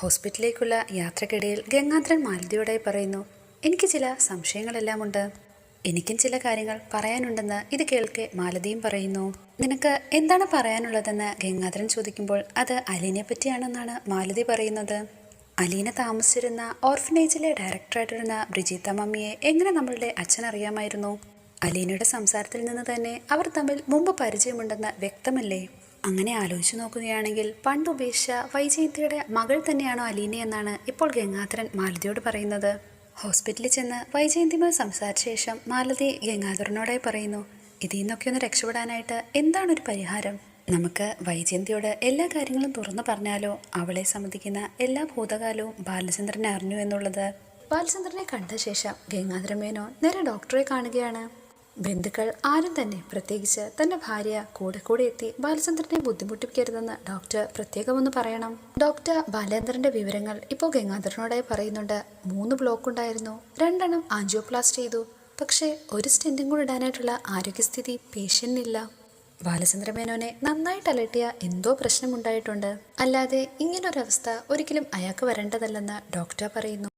ഹോസ്പിറ്റലിലേക്കുള്ള യാത്രക്കിടയിൽ ഗംഗാധരൻ മാലതിയോടായി പറയുന്നു, എനിക്ക് ചില സംശയങ്ങളെല്ലാം ഉണ്ട്. എനിക്കും ചില കാര്യങ്ങൾ പറയാനുണ്ടെന്ന് ഇത് കേൾക്കെ മാലതിയും പറയുന്നു. നിനക്ക് എന്താണ് പറയാനുള്ളതെന്ന് ഗംഗാധരൻ ചോദിക്കുമ്പോൾ അത് അലീനെ പറ്റിയാണെന്നാണ് മാലതി പറയുന്നത്. അലീന താമസിച്ചിരുന്ന ഓർഫനേജിലെ ഡയറക്ടറായിട്ടിരുന്ന ബ്രിജിത്ത മമ്മിയെ എങ്ങനെ നമ്മളുടെ അച്ഛൻ അറിയാമായിരുന്നു? അലീനയുടെ സംസാരത്തിൽ നിന്ന് തന്നെ അവർ തമ്മിൽ മുമ്പ് പരിചയമുണ്ടെന്ന് വ്യക്തമല്ലേ? അങ്ങനെ ആലോചിച്ചു നോക്കുകയാണെങ്കിൽ പണ്ട് ഉപേക്ഷിച്ച വൈജയന്തിയുടെ മകൾ തന്നെയാണോ അലീന എന്നാണ് ഇപ്പോൾ ഗംഗാധരൻ മാലതിയോട് പറയുന്നത്. ഹോസ്പിറ്റലിൽ ചെന്ന് വൈജയന്തിയുമായി സംസാരിച്ച ശേഷം മാലതി ഗംഗാധരനോടായി പറയുന്നു, ഇതിൽ നിന്നൊക്കെ ഒന്ന് രക്ഷപ്പെടാനായിട്ട് എന്താണൊരു പരിഹാരം? നമുക്ക് വൈജയന്തിയോട് എല്ലാ കാര്യങ്ങളും തുറന്നു പറഞ്ഞാലോ? അവളെ സംബന്ധിക്കുന്ന എല്ലാ ഭൂതകാലവും ബാലചന്ദ്രനെ അറിഞ്ഞു എന്നുള്ളത്. ബാലചന്ദ്രനെ കണ്ട ശേഷം ഗംഗാധരൻ മേനോൻ നേരെ ഡോക്ടറെ കാണുകയാണ്. ബന്ധുക്കൾ ആരും തന്നെ, പ്രത്യേകിച്ച് തന്റെ ഭാര്യ കൂടെ എത്തി ബാലചന്ദ്രനെ ബുദ്ധിമുട്ടിക്കരുതെന്ന് ഡോക്ടർ പ്രത്യേകം ഒന്ന് പറയണം. ഡോക്ടർ ബാലചന്ദ്രന്റെ വിവരങ്ങൾ ഇപ്പോൾ ഗംഗാധരനോടായി പറയുന്നുണ്ട്. 3 ബ്ലോക്ക് ഉണ്ടായിരുന്നു, 2 ആൻജിയോപ്ലാസ്റ്റ് ചെയ്തു. പക്ഷേ ഒരു സ്റ്റെന്റും കൂടെ ഇടാനായിട്ടുള്ള ആരോഗ്യസ്ഥിതി പേഷ്യന്റിനില്ല. ബാലചന്ദ്ര മേനോനെ നന്നായിട്ട് അലട്ടിയ എന്തോ പ്രശ്നമുണ്ടായിട്ടുണ്ട്. അല്ലാതെ ഇങ്ങനൊരവസ്ഥ ഒരിക്കലും അയാൾക്ക് വരേണ്ടതല്ലെന്ന് ഡോക്ടർ പറയുന്നു.